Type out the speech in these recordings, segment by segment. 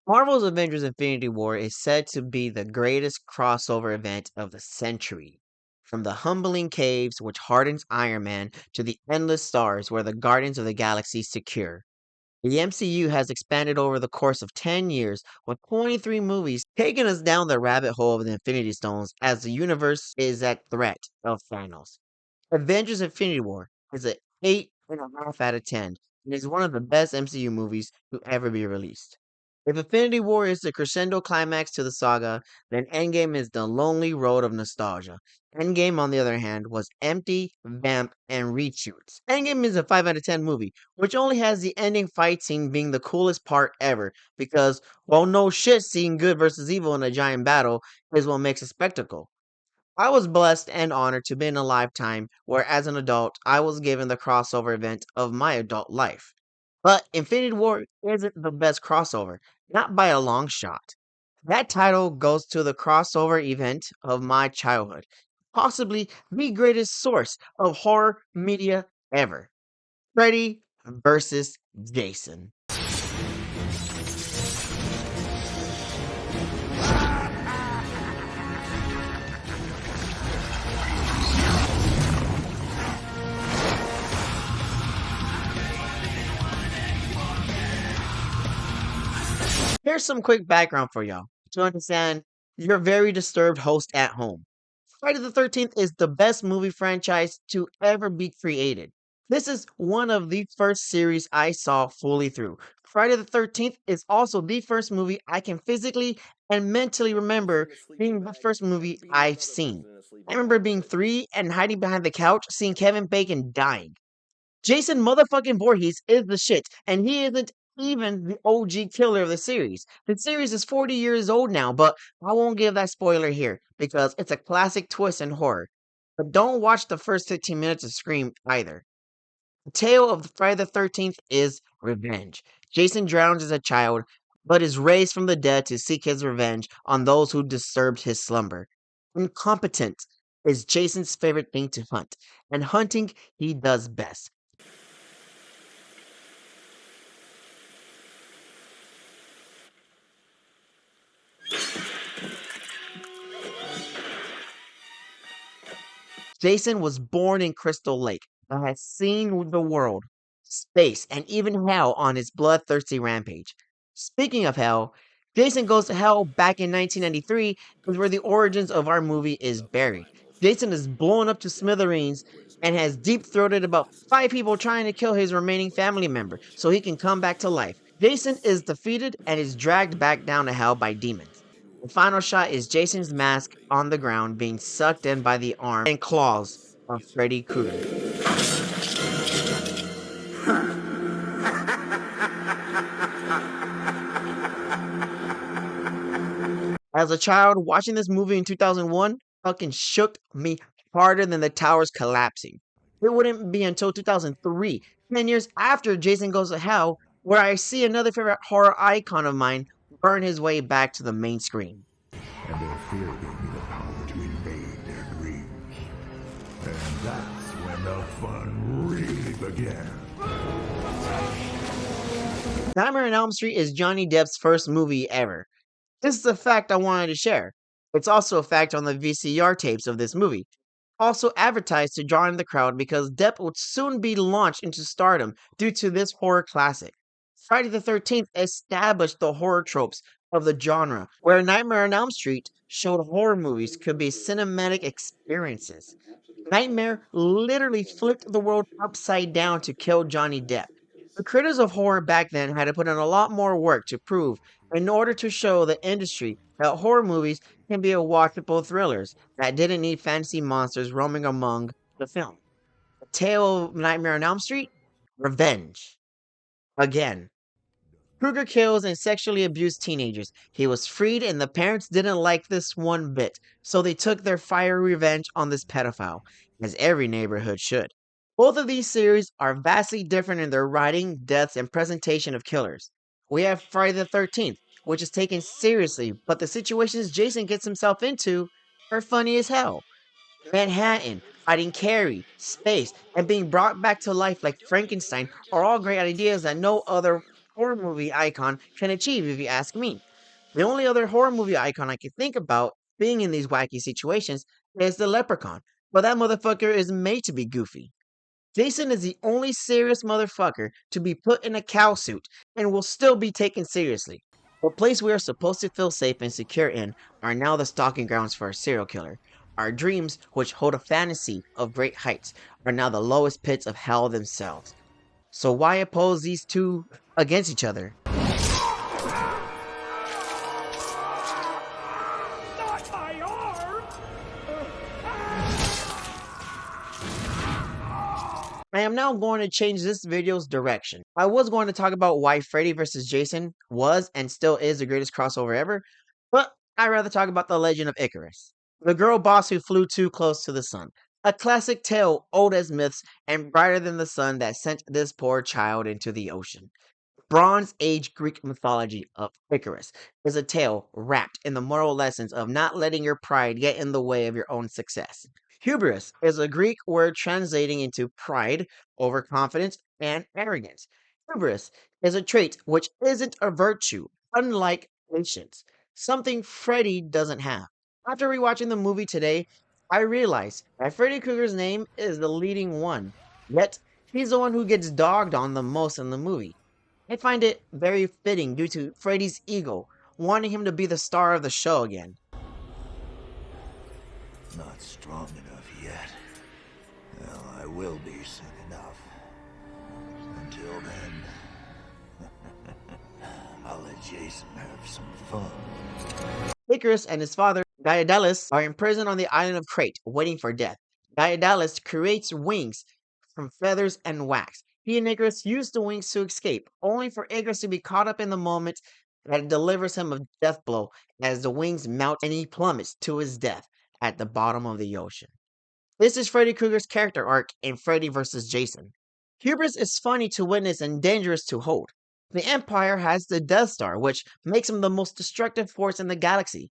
Marvel's Avengers Infinity War is said to be the greatest crossover event of the century. From the humbling caves which hardens Iron Man to the endless stars where the Guardians of the Galaxy secure. The MCU has expanded over the course of 10 years, with 23 movies taking us down the rabbit hole of the Infinity Stones as the universe is at threat of Thanos. Avengers Infinity War is an 8.5 out of 10 and is one of the best MCU movies to ever be released. If Infinity War is the crescendo climax to the saga, then Endgame is the lonely road of nostalgia. Endgame, on the other hand, was empty, vamp, and reshoots. Endgame is a 5 out of 10 movie, which only has the ending fight scene being the coolest part ever, because, well, no shit, seeing good versus evil in a giant battle is what makes a spectacle. I was blessed and honored to be in a lifetime where, as an adult, I was given the crossover event of my adult life. But Infinity War isn't the best crossover, not by a long shot. That title goes to the crossover event of my childhood, possibly the greatest source of horror media ever. Freddy versus Jason. Here's some quick background for y'all to understand your very disturbed host at home. Friday the 13th is the best movie franchise to ever be created. This is one of the first series I saw fully through. Friday the 13th is also the first movie I can physically and mentally remember being the first movie I've seen. I remember being 3 and hiding behind the couch seeing Kevin Bacon dying. Jason motherfucking Voorhees is the shit, and he isn't even the OG killer of the series. The series is 40 years old now, but I won't give that spoiler here because it's a classic twist in horror. But don't watch the first 15 minutes of Scream either. The tale of the Friday the 13th is revenge. Jason drowns as a child, but is raised from the dead to seek his revenge on those who disturbed his slumber. Incompetent is Jason's favorite thing to hunt, and hunting he does best. Jason was born in Crystal Lake, but has seen the world, space, and even hell on his bloodthirsty rampage. Speaking of hell, Jason Goes to Hell back in 1993 is where the origins of our movie is buried. Jason is blown up to smithereens and has deep throated about 5 people trying to kill his remaining family member so he can come back to life. Jason is defeated and is dragged back down to hell by demons. The final shot is Jason's mask on the ground being sucked in by the arms and claws of Freddy Krueger. As a child, watching this movie in 2001 fucking shook me harder than the towers collapsing. It wouldn't be until 2003, 10 years after Jason Goes to Hell, where I see another favorite horror icon of mine burn his way back to the main screen. And their fear gave me the power to invade their dreams. And that's when the fun really began. Nightmare on Elm Street is Johnny Depp's first movie ever. This is a fact I wanted to share. It's also a fact on the VCR tapes of this movie. Also advertised to draw in the crowd because Depp would soon be launched into stardom due to this horror classic. Friday the 13th established the horror tropes of the genre, where Nightmare on Elm Street showed horror movies could be cinematic experiences. Nightmare literally flipped the world upside down to kill Johnny Depp. The creators of horror back then had to put in a lot more work to prove in order to show the industry that horror movies can be a watchable thrillers that didn't need fantasy monsters roaming among the film. The tale of Nightmare on Elm Street? Revenge. Again. Kruger kills and sexually abused teenagers. He was freed, and the parents didn't like this one bit, so they took their fiery revenge on this pedophile, as every neighborhood should. Both of these series are vastly different in their writing, deaths, and presentation of killers. We have Friday the 13th, which is taken seriously, but the situations Jason gets himself into are funny as hell. Manhattan, fighting Carrie, space, and being brought back to life like Frankenstein are all great ideas that no other horror movie icon can achieve, if you ask me. The only other horror movie icon I can think about being in these wacky situations is the Leprechaun, but that motherfucker is made to be goofy. Jason is the only serious motherfucker to be put in a cow suit and will still be taken seriously. The place we are supposed to feel safe and secure in are now the stalking grounds for a serial killer. Our dreams, which hold a fantasy of great heights, are now the lowest pits of hell themselves. So why oppose these two against each other? Not my arm! I am now going to change this video's direction. I was going to talk about why Freddy vs. Jason was and still is the greatest crossover ever, but I'd rather talk about the legend of Icarus, the girl boss who flew too close to the sun. A classic tale old as myths and brighter than the sun that sent this poor child into the ocean. Bronze Age Greek mythology of Icarus is a tale wrapped in the moral lessons of not letting your pride get in the way of your own success. Hubris is a Greek word translating into pride, overconfidence, and arrogance. Hubris is a trait which isn't a virtue, unlike patience, something Freddy doesn't have. After rewatching the movie today, I realized that Freddy Krueger's name is the leading one, yet he's the one who gets dogged on the most in the movie. I find it very fitting due to Freddy's ego, wanting him to be the star of the show again. Not strong enough yet. Well, I will be soon enough. Until then, I'll let Jason have some fun. Icarus and his father, Daedalus, are in prison on the island of Crete, waiting for death. Daedalus creates wings from feathers and wax. He and Icarus use the wings to escape, only for Icarus to be caught up in the moment that delivers him a death blow as the wings melt and he plummets to his death at the bottom of the ocean. This is Freddy Krueger's character arc in Freddy vs. Jason. Hubris is funny to witness and dangerous to hold. The Empire has the Death Star, which makes him the most destructive force in the galaxy.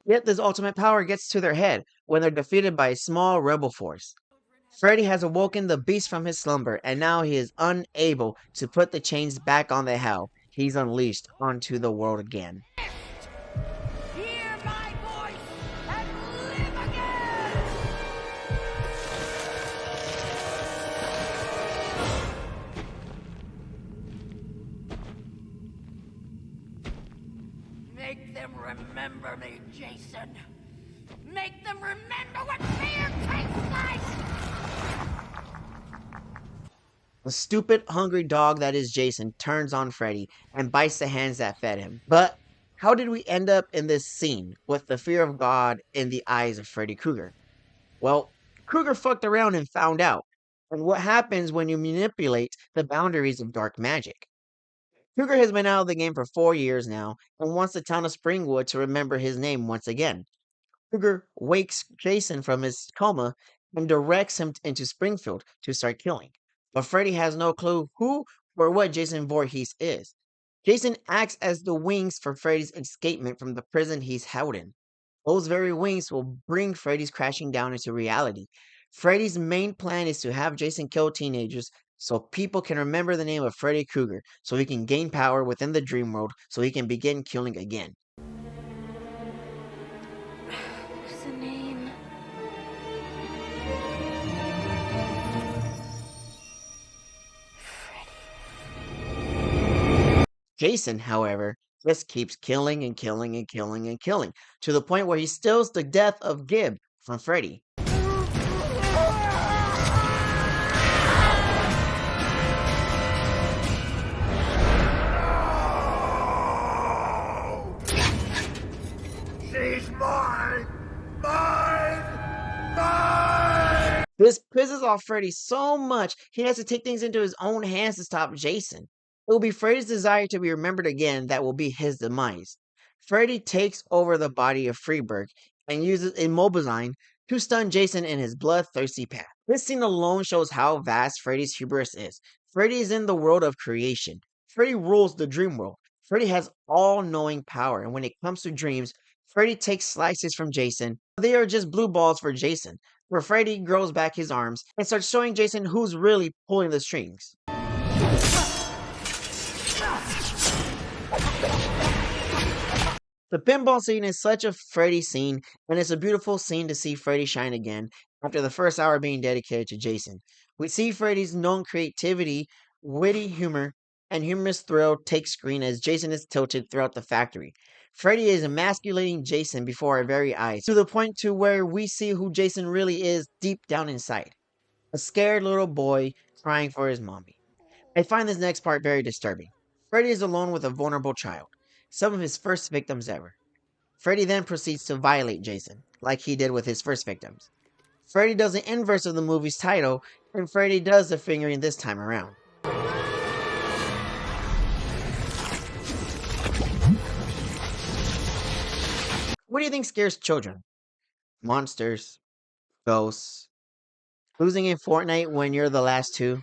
Yet this ultimate power gets to their head when they're defeated by a small rebel force. Freddy has awoken the beast from his slumber, and now he is unable to put the chains back on the hell he's unleashed onto the world again. Hear my voice and live again! Make them remember me, Jason. Make them remember what fear tastes like! The stupid, hungry dog that is Jason turns on Freddy and bites the hands that fed him. But how did we end up in this scene with the fear of God in the eyes of Freddy Krueger? Well, Krueger fucked around and found out. And what happens when you manipulate the boundaries of dark magic? Krueger has been out of the game for 4 years now and wants the town of Springwood to remember his name once again. Krueger wakes Jason from his coma and directs him into Springfield to start killing. But Freddy has no clue who or what Jason Voorhees is. Jason acts as the wings for Freddy's escapement from the prison he's held in. Those very wings will bring Freddy's crashing down into reality. Freddy's main plan is to have Jason kill teenagers so people can remember the name of Freddy Krueger, so he can gain power within the dream world, so he can begin killing again. What's the name? Jason, however, just keeps killing and killing and killing and killing, to the point where he steals the death of Gib from Freddy. She's mine! Mine! Mine! This pisses off Freddy so much he has to take things into his own hands to stop Jason. It will be Freddy's desire to be remembered again that will be his demise. Freddy takes over the body of Freeberg and uses Immobilizing to stun Jason in his bloodthirsty path. This scene alone shows how vast Freddy's hubris is. Freddy is in the world of creation. Freddy rules the dream world. Freddy has all-knowing power, and when it comes to dreams, Freddy takes slices from Jason. They are just blue balls for Jason, where Freddy grows back his arms and starts showing Jason who's really pulling the strings. The pinball scene is such a Freddy scene, and it's a beautiful scene to see Freddy shine again after the first hour being dedicated to Jason. We see Freddy's known creativity, witty humor, and humorous thrill take screen as Jason is tilted throughout the factory. Freddy is emasculating Jason before our very eyes, to the point to where we see who Jason really is deep down inside. A scared little boy crying for his mommy. I find this next part very disturbing. Freddy is alone with a vulnerable child, some of his first victims ever. Freddy then proceeds to violate Jason, like he did with his first victims. Freddy does the inverse of the movie's title, and Freddy does the fingering this time around. What do you think scares children? Monsters, ghosts, losing in Fortnite when you're the last two?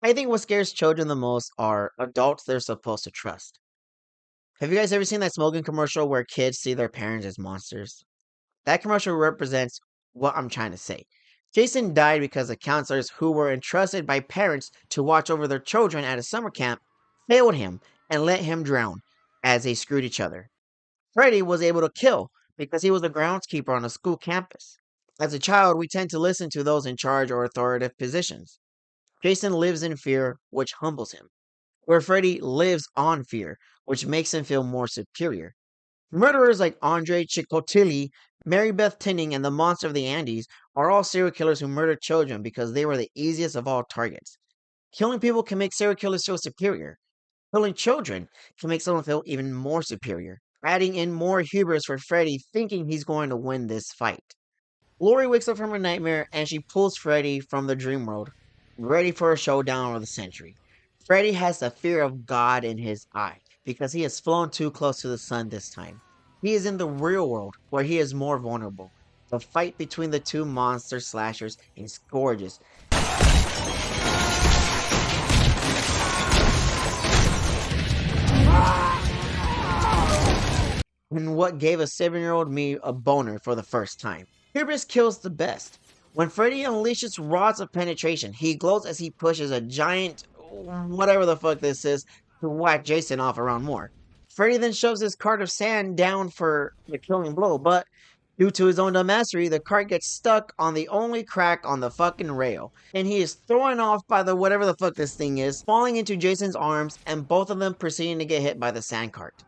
I think what scares children the most are adults they're supposed to trust. Have you guys ever seen that smoking commercial where kids see their parents as monsters? That commercial represents what I'm trying to say. Jason died because the counselors who were entrusted by parents to watch over their children at a summer camp failed him and let him drown as they screwed each other. Freddy was able to kill because he was a groundskeeper on a school campus. As a child, we tend to listen to those in charge or authoritative positions. Jason lives in fear, which humbles him, where Freddy lives on fear, which makes him feel more superior. Murderers like Andre Chicotilli, Mary Beth Tinning, and the Monster of the Andes are all serial killers who murdered children because they were the easiest of all targets. Killing people can make serial killers feel superior. Killing children can make someone feel even more superior, adding in more hubris for Freddy thinking he's going to win this fight. Lori wakes up from her nightmare and she pulls Freddy from the dream world, ready for a showdown of the century. Freddy has the fear of God in his eye because he has flown too close to the sun this time. He is in the real world where he is more vulnerable. The fight between the two monster slashers is gorgeous. And what gave a 7-year-old me a boner for the first time. Hubris kills the best. When Freddy unleashes rods of penetration, he glows as he pushes a giant, whatever the fuck this is, to whack Jason off around more. Freddy then shoves his cart of sand down for the killing blow, but due to his own dumbassery, the cart gets stuck on the only crack on the fucking rail, and he is thrown off by the whatever the fuck this thing is, falling into Jason's arms, and both of them proceeding to get hit by the sand cart.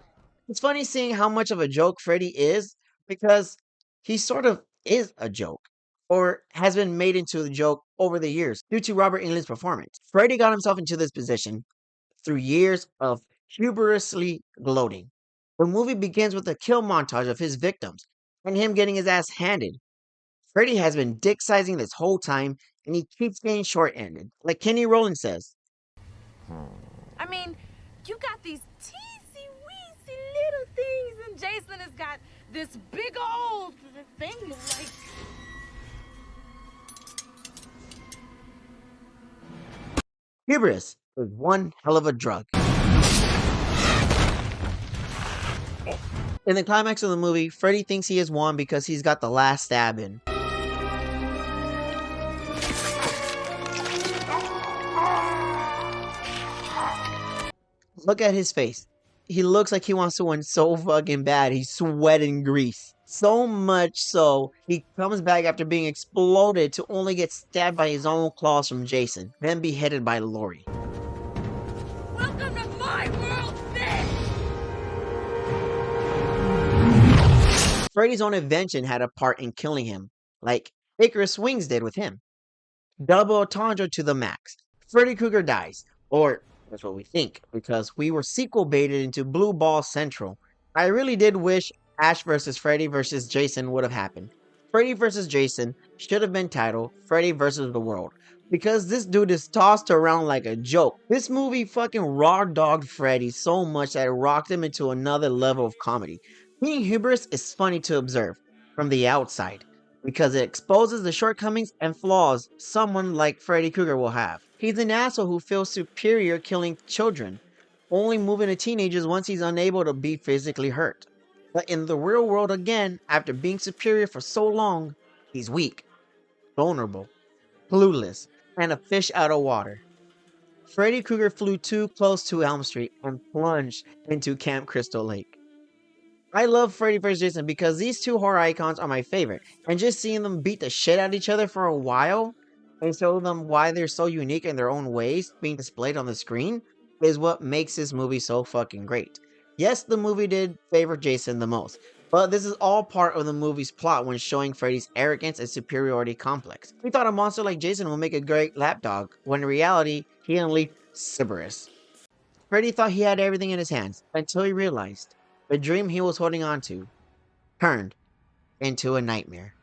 It's funny seeing how much of a joke Freddy is, because he sort of is a joke, or has been made into a joke over the years due to Robert Englund's performance. Freddy got himself into this position through years of hubrisly gloating. The movie begins with a kill montage of his victims and him getting his ass handed. Freddy has been dick-sizing this whole time, and he keeps getting short-ended. Like Kenny Rowland says, I mean, you got these teensy-weensy little things, and Jason has got this big old thing, like... hubris is one hell of a drug. In the climax of the movie, Freddy thinks he has won because he's got the last stab in. Look at his face. He looks like he wants to win so fucking bad. He's sweating grease. So much so, he comes back after being exploded to only get stabbed by his own claws from Jason, then beheaded by Lori. Welcome to my world, bitch! Freddy's own invention had a part in killing him, like Icarus Swings did with him. Double entendre to the max. Freddy Krueger dies, or that's what we think, because we were sequel baited into Blue Ball Central. I really did wish Ash vs. Freddy vs. Jason would have happened. Freddy vs. Jason should have been titled Freddy vs. the World, because this dude is tossed around like a joke. This movie fucking raw dogged Freddy so much that it rocked him into another level of comedy. Being hubris is funny to observe from the outside, because it exposes the shortcomings and flaws someone like Freddy Krueger will have. He's an asshole who feels superior killing children, only moving to teenagers once he's unable to be physically hurt. But in the real world again, after being superior for so long, he's weak, vulnerable, clueless, and a fish out of water. Freddy Krueger flew too close to Elm Street and plunged into Camp Crystal Lake. I love Freddy vs. Jason because these two horror icons are my favorite, and just seeing them beat the shit out of each other for a while and show them why they're so unique in their own ways being displayed on the screen is what makes this movie so fucking great. Yes, the movie did favor Jason the most, but this is all part of the movie's plot when showing Freddy's arrogance and superiority complex. We thought a monster like Jason would make a great lapdog, when in reality, he unleashed Cerberus. Freddy thought he had everything in his hands until he realized the dream he was holding on to turned into a nightmare.